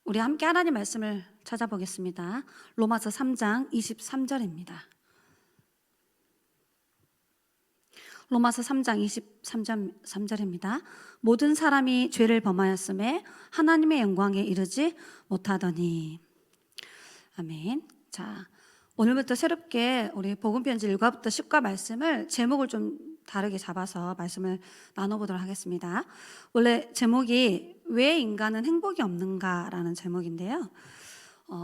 우리 함께 하나님 말씀을 찾아보겠습니다. 로마서 3장 23절입니다. 로마서 3장 23절입니다. 모든 사람이 죄를 범하였음에 하나님의 영광에 이르지 못하더니. 아멘. 자, 오늘부터 새롭게 우리 복음편지 1과부터 10과 말씀을 제목을 좀 다르게 잡아서 말씀을 나눠보도록 하겠습니다. 원래 제목이 왜 인간은 행복이 없는가라는 제목인데요.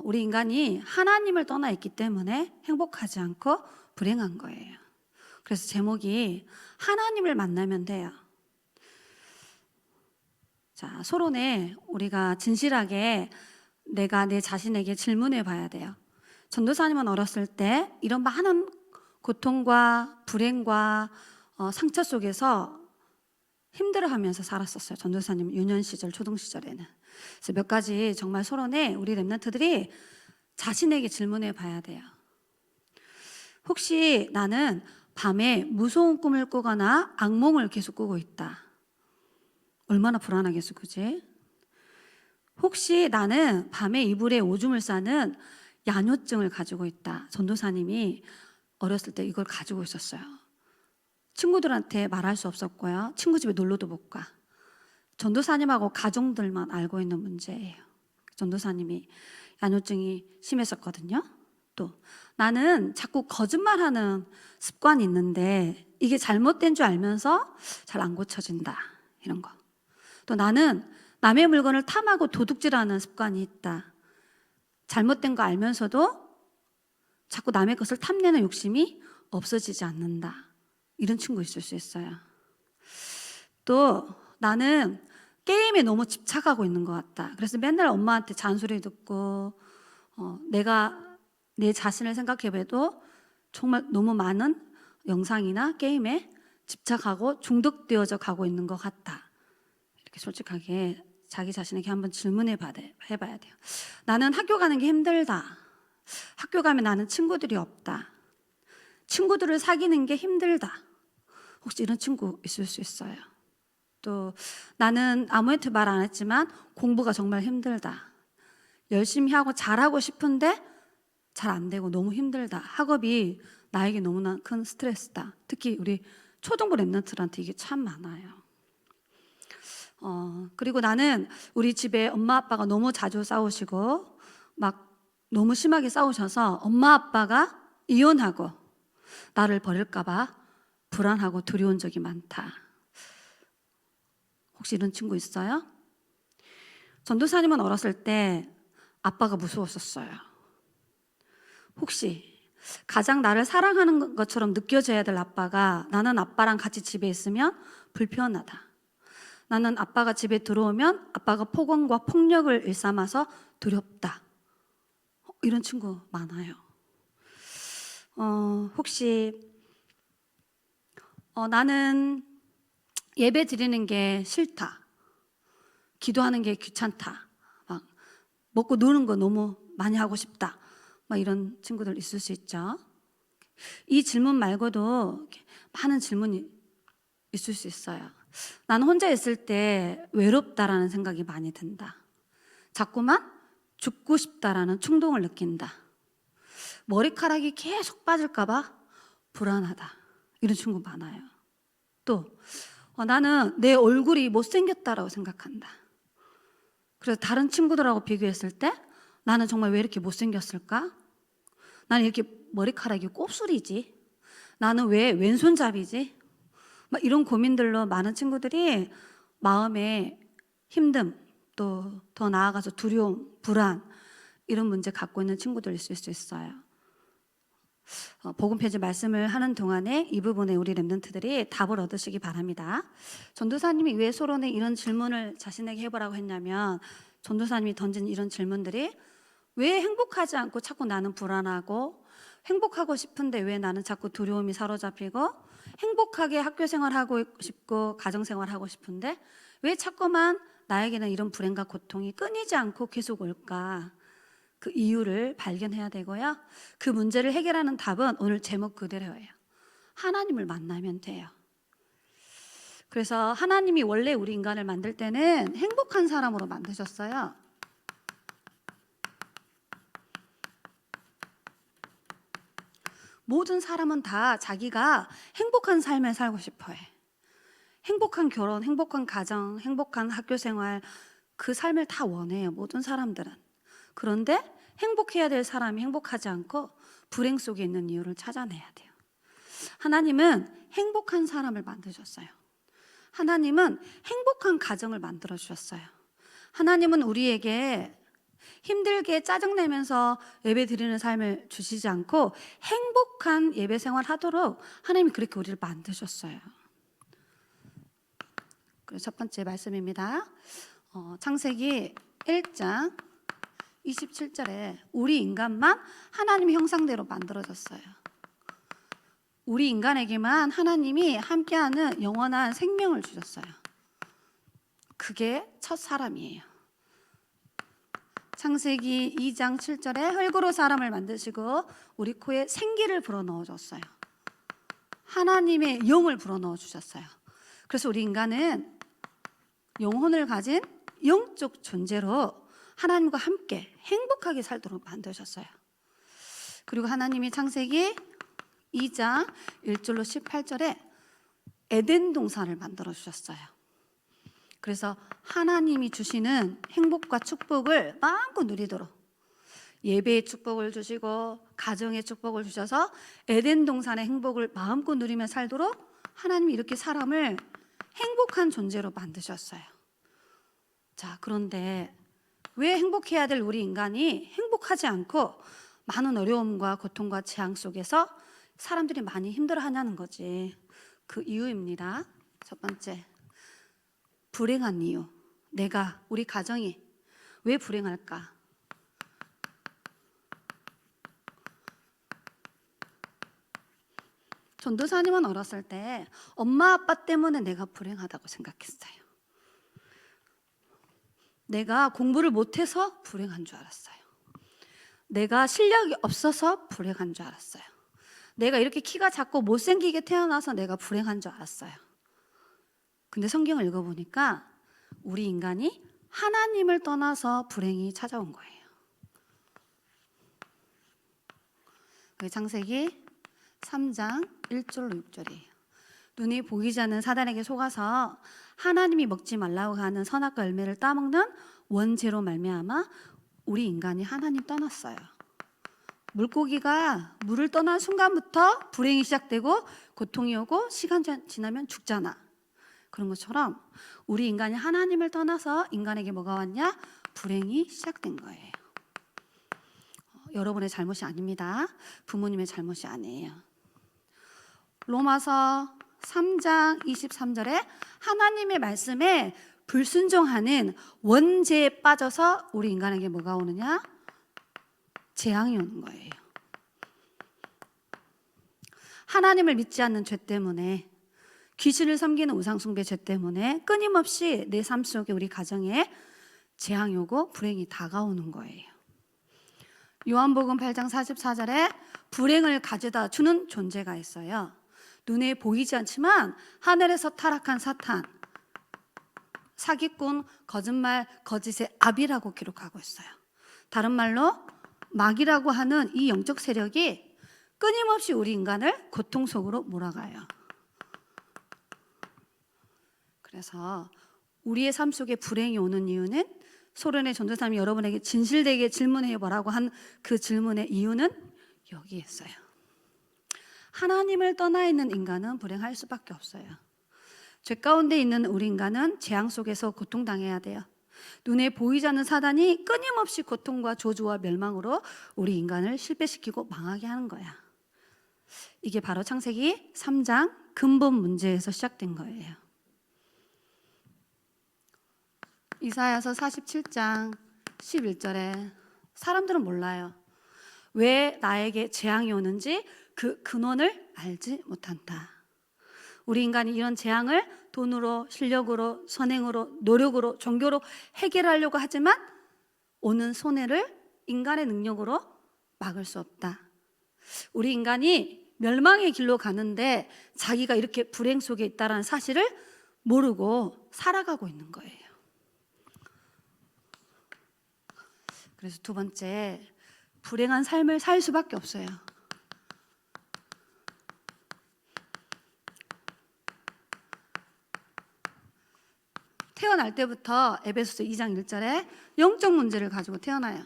우리 인간이 하나님을 떠나 있기 때문에 행복하지 않고 불행한 거예요. 그래서 제목이 하나님을 만나면 돼요. 자, 서론에 우리가 진실하게 내가 내 자신에게 질문해 봐야 돼요. 전도사님은 어렸을 때 이런 많은 고통과 불행과 상처 속에서 힘들어하면서 살았었어요. 전도사님 유년 시절, 초등 시절에는. 그래서 몇 가지 정말 서론에 우리 렘넌트들이 자신에게 질문해 봐야 돼요. 혹시 나는 밤에 무서운 꿈을 꾸거나 악몽을 계속 꾸고 있다. 얼마나 불안하겠어, 그지? 혹시 나는 밤에 이불에 오줌을 싸는 야뇨증을 가지고 있다. 전도사님이 어렸을 때 이걸 가지고 있었어요. 친구들한테 말할 수 없었고요. 친구 집에 놀러도 못 가. 전도사님하고 가정들만 알고 있는 문제예요. 전도사님이 야뇨증이 심했었거든요. 또 나는 자꾸 거짓말하는 습관이 있는데 이게 잘못된 줄 알면서 잘 안 고쳐진다. 이런 거. 또 나는 남의 물건을 탐하고 도둑질하는 습관이 있다. 잘못된 거 알면서도 자꾸 남의 것을 탐내는 욕심이 없어지지 않는다. 이런 친구 있을 수 있어요. 또 나는 게임에 너무 집착하고 있는 것 같다. 그래서 맨날 엄마한테 잔소리 듣고 내가 내 자신을 생각해봐도 정말 너무 많은 영상이나 게임에 집착하고 중독되어져 가고 있는 것 같다. 이렇게 솔직하게 자기 자신에게 한번 질문해봐야 돼요. 나는 학교 가는 게 힘들다. 학교 가면 나는 친구들이 없다. 친구들을 사귀는 게 힘들다. 혹시 이런 친구 있을 수 있어요. 또 나는 아무한테 말 안 했지만 공부가 정말 힘들다. 열심히 하고 잘하고 싶은데 잘 안 되고 너무 힘들다. 학업이 나에게 너무나 큰 스트레스다. 특히 우리 초등부 랩런트들한테 이게 참 많아요. 그리고 나는 우리 집에 엄마 아빠가 너무 자주 싸우시고 막 너무 심하게 싸우셔서 엄마 아빠가 이혼하고 나를 버릴까봐 불안하고 두려운 적이 많다. 혹시 이런 친구 있어요? 전도사님은 어렸을 때 아빠가 무서웠었어요. 혹시 가장 나를 사랑하는 것처럼 느껴져야 될 아빠가 나는 아빠랑 같이 집에 있으면 불편하다. 나는 아빠가 집에 들어오면 아빠가 폭언과 폭력을 일삼아서 두렵다. 이런 친구 많아요. 혹시 나는 예배 드리는 게 싫다. 기도하는 게 귀찮다. 막 먹고 노는 거 너무 많이 하고 싶다. 막 이런 친구들 있을 수 있죠. 이 질문 말고도 많은 질문이 있을 수 있어요. 나는 혼자 있을 때 외롭다라는 생각이 많이 든다. 자꾸만 죽고 싶다라는 충동을 느낀다. 머리카락이 계속 빠질까봐 불안하다. 이런 친구 많아요. 또 나는 내 얼굴이 못생겼다라고 생각한다. 그래서 다른 친구들하고 비교했을 때 나는 정말 왜 이렇게 못생겼을까? 나는 이렇게 머리카락이 곱슬이지? 나는 왜 왼손잡이지? 막 이런 고민들로 많은 친구들이 마음에 힘듦, 또 더 나아가서 두려움, 불안 이런 문제 갖고 있는 친구들 있을 수 있어요. 복음편지 말씀을 하는 동안에 이 부분에 우리 렘넌트들이 답을 얻으시기 바랍니다. 전도사님이 왜 서론에 이런 질문을 자신에게 해보라고 했냐면 전도사님이 던진 이런 질문들이 왜 행복하지 않고 자꾸 나는 불안하고 행복하고 싶은데 왜 나는 자꾸 두려움이 사로잡히고 행복하게 학교 생활하고 싶고 가정 생활하고 싶은데 왜 자꾸만 나에게는 이런 불행과 고통이 끊이지 않고 계속 올까? 그 이유를 발견해야 되고요. 그 문제를 해결하는 답은 오늘 제목 그대로예요. 하나님을 만나면 돼요. 그래서, 、 그래서 、 하나님이 원래 우리 인간을 만들 때는 행복한 사람으로 만드셨어요. 、 그래서 하나님이 원래 우리 인간을 만들 때는 행복한 사람으로 만드셨어요. 、 그래서 하나님이 원래 우리 인간을 만들 때는 행복한 사람으로 만드셨어요. 、 그래서 하나님이 원래 우리 인간을 만들 때는 행복한 사람으로 만드셨어요. 모든 사람은 다 자기가 행복한 삶을 살고 싶어 해. 행복한 결혼, 행복한 가정, 행복한 학교 생활, 그 삶을 다 원해요, 모든 사람들은. 그런데 행복해야 될 사람이 행복하지 않고 불행 속에 있는 이유를 찾아내야 돼요. 하나님은 행복한 사람을 만드셨어요. 하나님은 행복한 가정을 만들어 주셨어요. 하나님은 우리에게 힘들게 짜증내면서 예배 드리는 삶을 주시지 않고 행복한 예배 생활 하도록 하나님이 그렇게 우리를 만드셨어요. 그래서 첫 번째 말씀입니다. 창세기 1장 27절에 우리 인간만 하나님의 형상대로 만들어졌어요. 우리 인간에게만 하나님이 함께하는 영원한 생명을 주셨어요. 그게 첫 사람이에요. 창세기 2장 7절에 흙으로 사람을 만드시고 우리 코에 생기를 불어넣어줬어요. 하나님의 영을 불어넣어 주셨어요. 그래서 우리 인간은 영혼을 가진 영적 존재로 하나님과 함께 행복하게 살도록 만드셨어요. 그리고 하나님이 창세기 2장 1절로 18절에 에덴 동산을 만들어 주셨어요. 그래서 하나님이 주시는 행복과 축복을 마음껏 누리도록 예배의 축복을 주시고 가정의 축복을 주셔서 에덴 동산의 행복을 마음껏 누리며 살도록 하나님이 이렇게 사람을 행복한 존재로 만드셨어요. 자, 그런데 왜 행복해야 될 우리 인간이 행복하지 않고 많은 어려움과 고통과 재앙 속에서 사람들이 많이 힘들어하냐는 거지. 그 이유입니다. 첫 번째, 불행한 이유. 우리 가정이 왜 불행할까? 전도사님은 어렸을 때 엄마 아빠 때문에 내가 불행하다고 생각했어요. 내가 공부를 못해서 불행한 줄 알았어요. 내가 실력이 없어서 불행한 줄 알았어요. 내가 이렇게 키가 작고 못생기게 태어나서 내가 불행한 줄 알았어요. 근데 성경을 읽어보니까 우리 인간이 하나님을 떠나서 불행이 찾아온 거예요. 그게 창세기 3장 1절로 6절이에요. 눈이 보이지 않는 사단에게 속아서 하나님이 먹지 말라고 하는 선악과 열매를 따먹는 원죄로 말미암아 우리 인간이 하나님 떠났어요. 물고기가 물을 떠난 순간부터 불행이 시작되고 고통이 오고 시간 지나면 죽잖아. 그런 것처럼 우리 인간이 하나님을 떠나서 인간에게 뭐가 왔냐? 불행이 시작된 거예요. 여러분의 잘못이 아닙니다. 부모님의 잘못이 아니에요. 로마서 3장 23절에 하나님의 말씀에 불순종하는 원죄에 빠져서 우리 인간에게 뭐가 오느냐? 재앙이 오는 거예요. 하나님을 믿지 않는 죄 때문에, 귀신을 섬기는 우상숭배 죄 때문에 끊임없이 내 삶 속에 우리 가정에 재앙이 오고 불행이 다가오는 거예요. 요한복음 8장 44절에 불행을 가져다 주는 존재가 있어요. 눈에 보이지 않지만 하늘에서 타락한 사탄, 사기꾼, 거짓말, 거짓의 아비라고 기록하고 있어요. 다른 말로 마귀라고 하는 이 영적 세력이 끊임없이 우리 인간을 고통 속으로 몰아가요. 그래서 우리의 삶 속에 불행이 오는 이유는, 소련의 전도사님이 여러분에게 진실되게 질문해 보라고 한 그 질문의 이유는 여기에 있어요. 하나님을 떠나 있는 인간은 불행할 수밖에 없어요. 죄 가운데 있는 우리 인간은 재앙 속에서 고통당해야 돼요. 눈에 보이지 않는 사단이 끊임없이 고통과 저주와 멸망으로 우리 인간을 실패시키고 망하게 하는 거야. 이게 바로 창세기 3장 근본 문제에서 시작된 거예요. 이사야서 47장 11절에 사람들은 몰라요. 왜 나에게 재앙이 오는지 그 근원을 알지 못한다. 우리 인간이 이런 재앙을 돈으로, 실력으로, 선행으로, 노력으로, 종교로 해결하려고 하지만 오는 손해를 인간의 능력으로 막을 수 없다. 우리 인간이 멸망의 길로 가는데 자기가 이렇게 불행 속에 있다는 사실을 모르고 살아가고 있는 거예요. 그래서 두 번째, 불행한 삶을 살 수밖에 없어요. 태어날 때부터 에베소서 2장 1절에 영적 문제를 가지고 태어나요.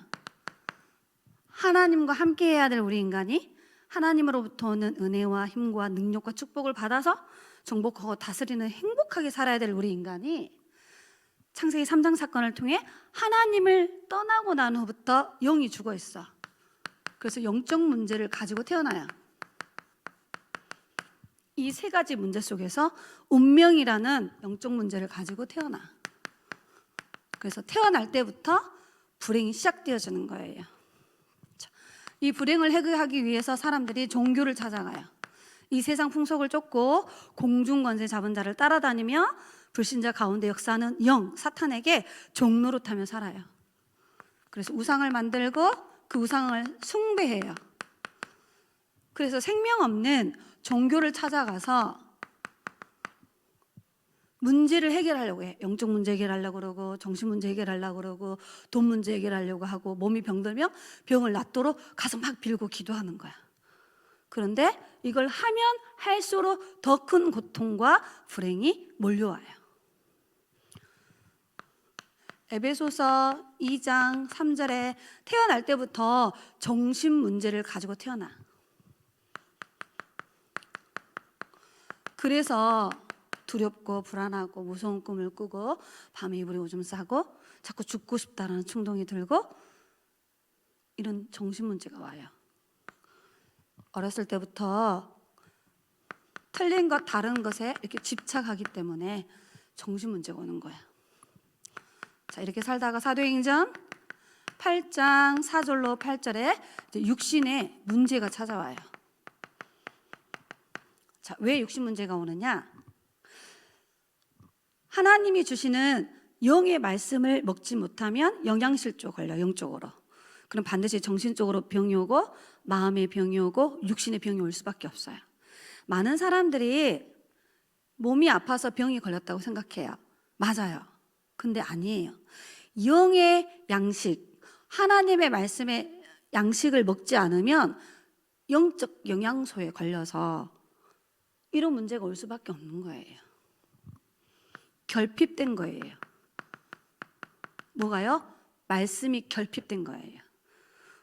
하나님과 함께 해야 될 우리 인간이 하나님으로부터 오는 은혜와 힘과 능력과 축복을 받아서 정복하고 다스리는 행복하게 살아야 될 우리 인간이 창세기 3장 사건을 통해 하나님을 떠나고 난 후부터 영이 죽어 있어. 그래서 영적 문제를 가지고 태어나요. 이 세 가지 문제 속에서 운명이라는 영적 문제를 가지고 태어나. 그래서 태어날 때부터 불행이 시작되어지는 거예요. 이 불행을 해결하기 위해서 사람들이 종교를 찾아가요. 이 세상 풍속을 쫓고 공중 권세 잡은 자를 따라다니며 불신자 가운데 역사하는 영, 사탄에게 종노릇하며 살아요. 그래서 우상을 만들고 그 우상을 숭배해요. 그래서 생명 없는 종교를 찾아가서 문제를 해결하려고 해. 영적 문제 해결하려고 그러고 정신 문제 해결하려고 그러고 돈 문제 해결하려고 하고 몸이 병들면 병을 낫도록 가서 막 빌고 기도하는 거야. 그런데 이걸 하면 할수록 더 큰 고통과 불행이 몰려와요. 에베소서 2장 3절에 태어날 때부터 정신 문제를 가지고 태어나. 그래서 두렵고 불안하고 무서운 꿈을 꾸고 밤에 이불에 오줌 싸고 자꾸 죽고 싶다라는 충동이 들고 이런 정신 문제가 와요. 어렸을 때부터 틀린 것 다른 것에 이렇게 집착하기 때문에 정신 문제가 오는 거야. 자, 이렇게 살다가 사도행전 8장 4절로 8절에 육신의 문제가 찾아와요. 자, 왜 육신 문제가 오느냐? 하나님이 주시는 영의 말씀을 먹지 못하면 영양실조 걸려, 영적으로. 그럼 반드시 정신적으로 병이 오고 마음의 병이 오고 육신의 병이 올 수밖에 없어요. 많은 사람들이 몸이 아파서 병이 걸렸다고 생각해요. 맞아요. 근데 아니에요. 영의 양식, 하나님의 말씀의 양식을 먹지 않으면 영적 영양소에 걸려서 이런 문제가 올 수밖에 없는 거예요. 결핍된 거예요. 뭐가요? 말씀이 결핍된 거예요.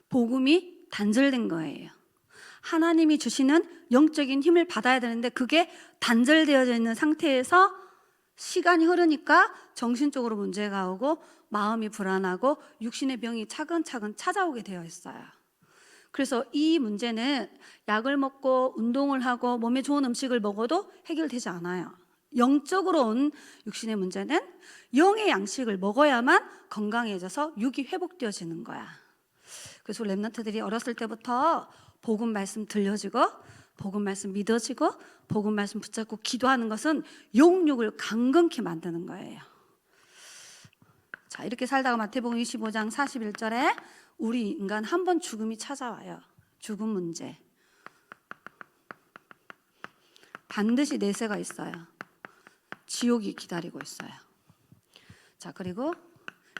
복음이 단절된 거예요. 하나님이 주시는 영적인 힘을 받아야 되는데 그게 단절되어져 있는 상태에서 시간이 흐르니까 정신적으로 문제가 오고 마음이 불안하고 육신의 병이 차근차근 찾아오게 되어 있어요. 그래서 이 문제는 약을 먹고 운동을 하고 몸에 좋은 음식을 먹어도 해결되지 않아요. 영적으로 온 육신의 문제는 영의 양식을 먹어야만 건강해져서 육이 회복되어지는 거야. 그래서 렘넌트들이 어렸을 때부터 복음 말씀 들려지고 복음 말씀 믿어지고 복음 말씀 붙잡고 기도하는 것은 영육을 강건케 만드는 거예요. 자, 이렇게 살다가 마태복음 25장 41절에 우리 인간 한 번 죽음이 찾아와요. 죽음 문제. 반드시 내세가 있어요. 지옥이 기다리고 있어요. 자, 그리고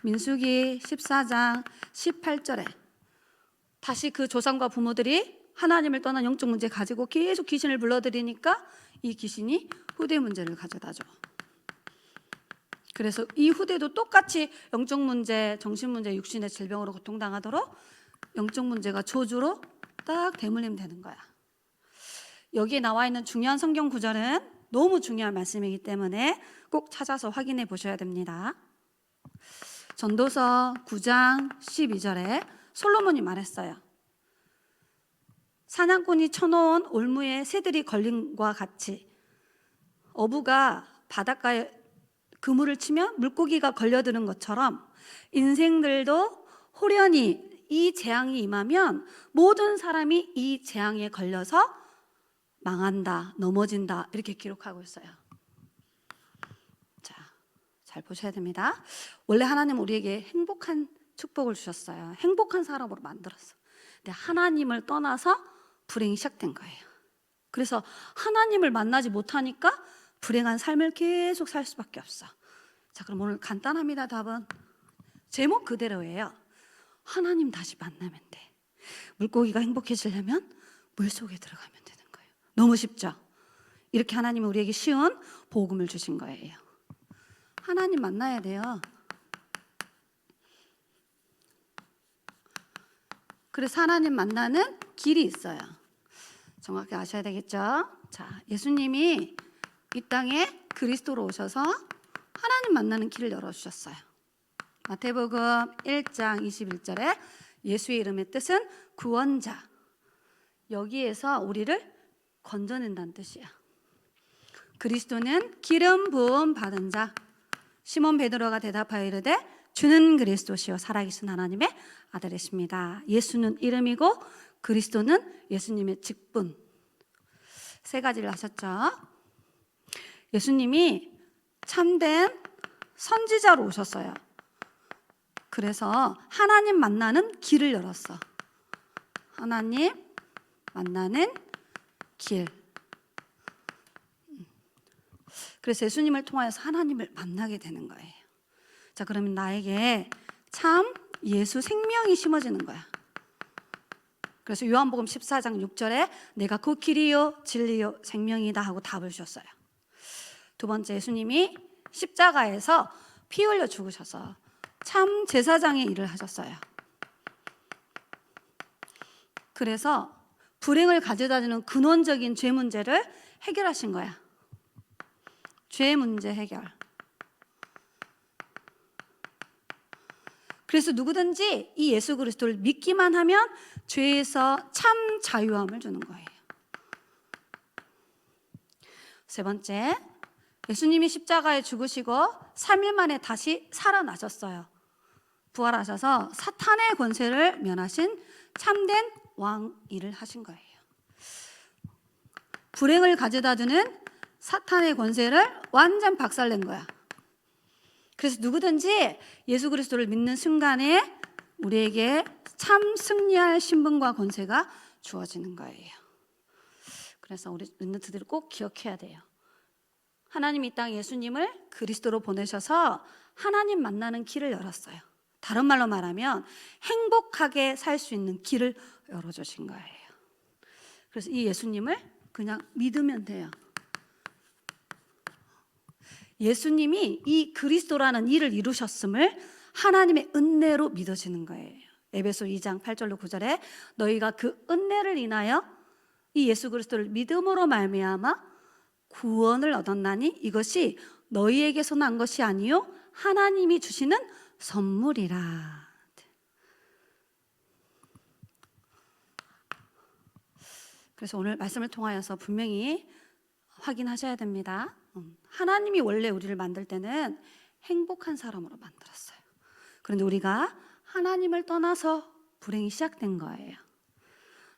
민수기 14장 18절에 다시 그 조상과 부모들이 하나님을 떠난 영적 문제 가지고 계속 귀신을 불러들이니까 이 귀신이 후대 문제를 가져다줘. 그래서 이 후대도 똑같이 영적 문제, 정신 문제, 육신의 질병으로 고통당하도록 영적 문제가 저주로 딱 대물림 되는 거야. 여기에 나와 있는 중요한 성경 구절은 너무 중요한 말씀이기 때문에 꼭 찾아서 확인해 보셔야 됩니다. 전도서 9장 12절에 솔로몬이 말했어요. 사냥꾼이 쳐놓은 올무에 새들이 걸림과 같이 어부가 바닷가에 그물을 치면 물고기가 걸려드는 것처럼 인생들도 호련히 이 재앙이 임하면 모든 사람이 이 재앙에 걸려서 망한다, 넘어진다 이렇게 기록하고 있어요. 자, 잘 보셔야 됩니다. 원래 하나님은 우리에게 행복한 축복을 주셨어요. 행복한 사람으로 만들었어. 근데 하나님을 떠나서 불행이 시작된 거예요. 그래서 하나님을 만나지 못하니까 불행한 삶을 계속 살 수밖에 없어. 자, 그럼 오늘 간단합니다. 답은 제목 그대로예요. 하나님 다시 만나면 돼. 물고기가 행복해지려면 물속에 들어가면 되는 거예요. 너무 쉽죠? 이렇게 하나님은 우리에게 쉬운 복음을 주신 거예요. 하나님 만나야 돼요. 그래서 하나님 만나는 길이 있어요. 정확히 아셔야 되겠죠? 자, 예수님이 이 땅에 그리스도로 오셔서 하나님 만나는 길을 열어주셨어요. 마태복음 1장 21절에 예수의 이름의 뜻은 구원자. 여기에서 우리를 건져낸다는 뜻이야. 그리스도는 기름 부음 받은 자. 시몬 베드로가 대답하여 이르되 주는 그리스도시요 살아계신 하나님의 아들이십니다. 예수는 이름이고 그리스도는 예수님의 직분. 세 가지를 하셨죠. 예수님이 참된 선지자로 오셨어요. 그래서 하나님 만나는 길을 열었어. 하나님 만나는 길. 그래서 예수님을 통하여서 하나님을 만나게 되는 거예요. 자, 그러면 나에게 참 예수 생명이 심어지는 거야. 그래서 요한복음 14장 6절에 내가 그 길이요 진리요 생명이다 하고 답을 주셨어요. 두 번째, 예수님이 십자가에서 피 흘려 죽으셔서 참 제사장의 일을 하셨어요. 그래서 불행을 가져다주는 근원적인 죄 문제를 해결하신 거야. 죄 문제 해결. 그래서 누구든지 이 예수 그리스도를 믿기만 하면 죄에서 참 자유함을 주는 거예요. 세 번째, 예수님이 십자가에 죽으시고 3일 만에 다시 살아나셨어요. 부활하셔서 사탄의 권세를 면하신 참된 왕 일을 하신 거예요. 불행을 가져다주는 사탄의 권세를 완전 박살낸 거야. 그래서 누구든지 예수 그리스도를 믿는 순간에 우리에게 참 승리할 신분과 권세가 주어지는 거예요. 그래서 우리 랩런트들이 꼭 기억해야 돼요. 하나님이 이 땅에 예수님을 그리스도로 보내셔서 하나님 만나는 길을 열었어요. 다른 말로 말하면 행복하게 살 수 있는 길을 열어주신 거예요. 그래서 이 예수님을 그냥 믿으면 돼요. 예수님이 이 그리스도라는 일을 이루셨음을 하나님의 은혜로 믿어지는 거예요. 에베소 2장 8절로 9절에 너희가 그 은혜를 인하여 이 예수 그리스도를 믿음으로 말미암아 구원을 얻었나니 이것이 너희에게서 난 것이 아니요 하나님이 주시는 선물이라. 그래서 오늘 말씀을 통하여서 분명히 확인하셔야 됩니다. 하나님이 원래 우리를 만들 때는 행복한 사람으로 만들었어요. 그런데 우리가 하나님을 떠나서 불행이 시작된 거예요.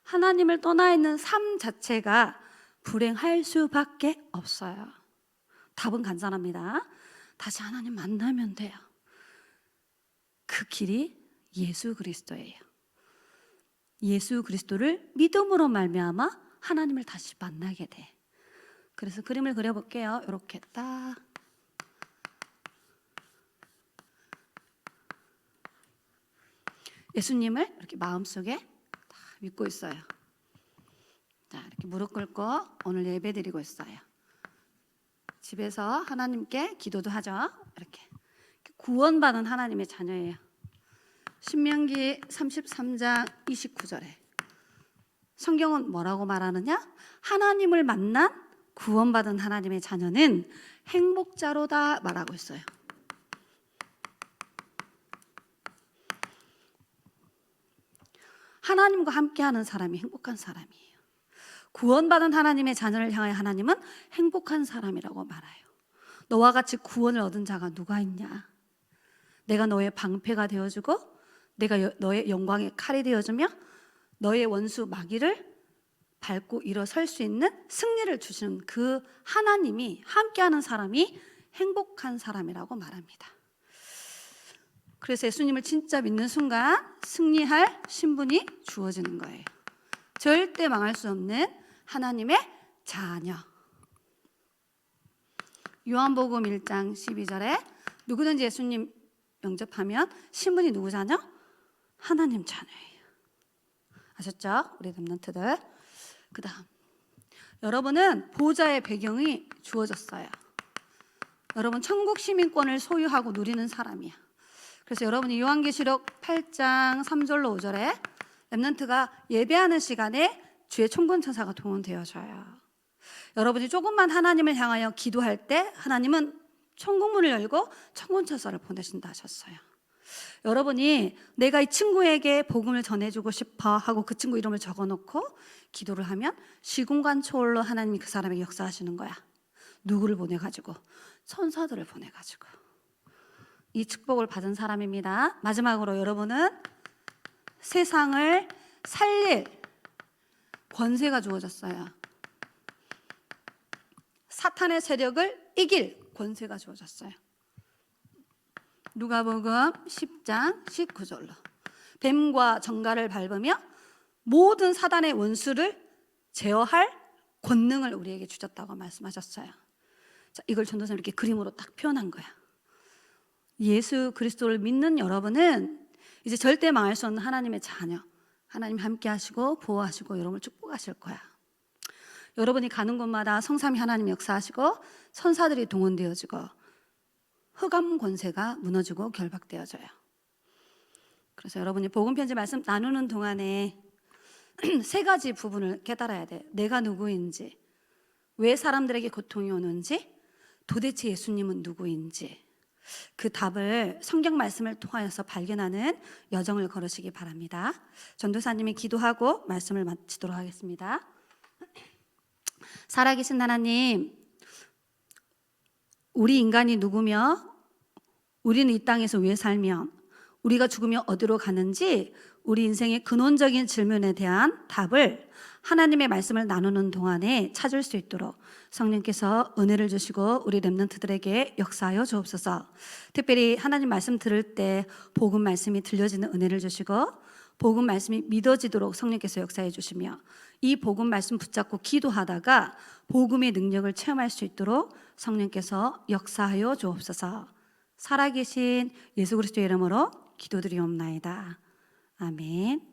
하나님을 떠나 있는 삶 자체가 불행할 수밖에 없어요. 답은 간단합니다. 다시 하나님 만나면 돼요. 그 길이 예수 그리스도예요. 예수 그리스도를 믿음으로 말미암아 하나님을 다시 만나게 돼. 그래서 그림을 그려볼게요. 이렇게 딱. 예수님을 이렇게 마음속에 딱 믿고 있어요. 자, 이렇게 무릎 꿇고 오늘 예배 드리고 있어요. 집에서 하나님께 기도도 하죠. 이렇게 구원받은 하나님의 자녀예요. 신명기 33장 29절에 성경은 뭐라고 말하느냐? 하나님을 만난 구원받은 하나님의 자녀는 행복자로다 말하고 있어요. 하나님과 함께하는 사람이 행복한 사람이에요. 구원받은 하나님의 자녀를 향하여 하나님은 행복한 사람이라고 말해요. 너와 같이 구원을 얻은 자가 누가 있냐? 내가 너의 방패가 되어주고 내가 너의 영광의 칼이 되어주며 너의 원수 마귀를 밟고 일어설 수 있는 승리를 주시는 그 하나님이 함께하는 사람이 행복한 사람이라고 말합니다. 그래서 예수님을 진짜 믿는 순간 승리할 신분이 주어지는 거예요. 절대 망할 수 없는 하나님의 자녀. 요한복음 1장 12절에 누구든지 예수님 영접하면 신분이 누구 자녀? 하나님 자녀예요. 아셨죠? 우리 랩런트들. 그 다음 여러분은 보호자의 배경이 주어졌어요. 여러분 천국 시민권을 소유하고 누리는 사람이야. 그래서 여러분이 요한계시록 8장 3절로 5절에 렘넌트가 예배하는 시간에 주의 총권천사가 동원되어져요. 여러분이 조금만 하나님을 향하여 기도할 때 하나님은 천국문을 열고 천군천사를 보내신다 하셨어요. 여러분이 내가 이 친구에게 복음을 전해주고 싶어 하고 그 친구 이름을 적어놓고 기도를 하면 시공간 초월로 하나님이 그 사람에게 역사하시는 거야. 누구를 보내가지고? 천사들을 보내가지고. 이 축복을 받은 사람입니다. 마지막으로 여러분은 세상을 살릴 권세가 주어졌어요. 사탄의 세력을 이길 권세가 주어졌어요. 누가복음 10장 19절로 뱀과 정갈을 밟으며 모든 사단의 원수를 제어할 권능을 우리에게 주셨다고 말씀하셨어요. 자, 이걸 전도사님 이렇게 그림으로 딱 표현한 거야. 예수 그리스도를 믿는 여러분은 이제 절대 망할 수 없는 하나님의 자녀, 하나님 함께 하시고 보호하시고 여러분을 축복하실 거야. 여러분이 가는 곳마다 성삼위 하나님 역사하시고 천사들이 동원되어지고 흑암 권세가 무너지고 결박되어져요. 그래서 여러분이 복음 편지 말씀 나누는 동안에 세 가지 부분을 깨달아야 돼. 내가 누구인지, 왜 사람들에게 고통이 오는지, 도대체 예수님은 누구인지 그 답을 성경 말씀을 통하여서 발견하는 여정을 걸으시기 바랍니다. 전도사님이 기도하고 말씀을 마치도록 하겠습니다. 살아계신 하나님, 우리 인간이 누구며 우리는 이 땅에서 왜 살며 우리가 죽으며 어디로 가는지 우리 인생의 근원적인 질문에 대한 답을 하나님의 말씀을 나누는 동안에 찾을 수 있도록 성령께서 은혜를 주시고 우리 렘넌트들에게 역사하여 주옵소서. 특별히 하나님 말씀 들을 때 복음 말씀이 들려지는 은혜를 주시고 복음 말씀이 믿어지도록 성령께서 역사해 주시며 이 복음 말씀 붙잡고 기도하다가 복음의 능력을 체험할 수 있도록 성령께서 역사하여 주옵소서. 살아계신 예수 그리스도의 이름으로 기도드리옵나이다. 아멘.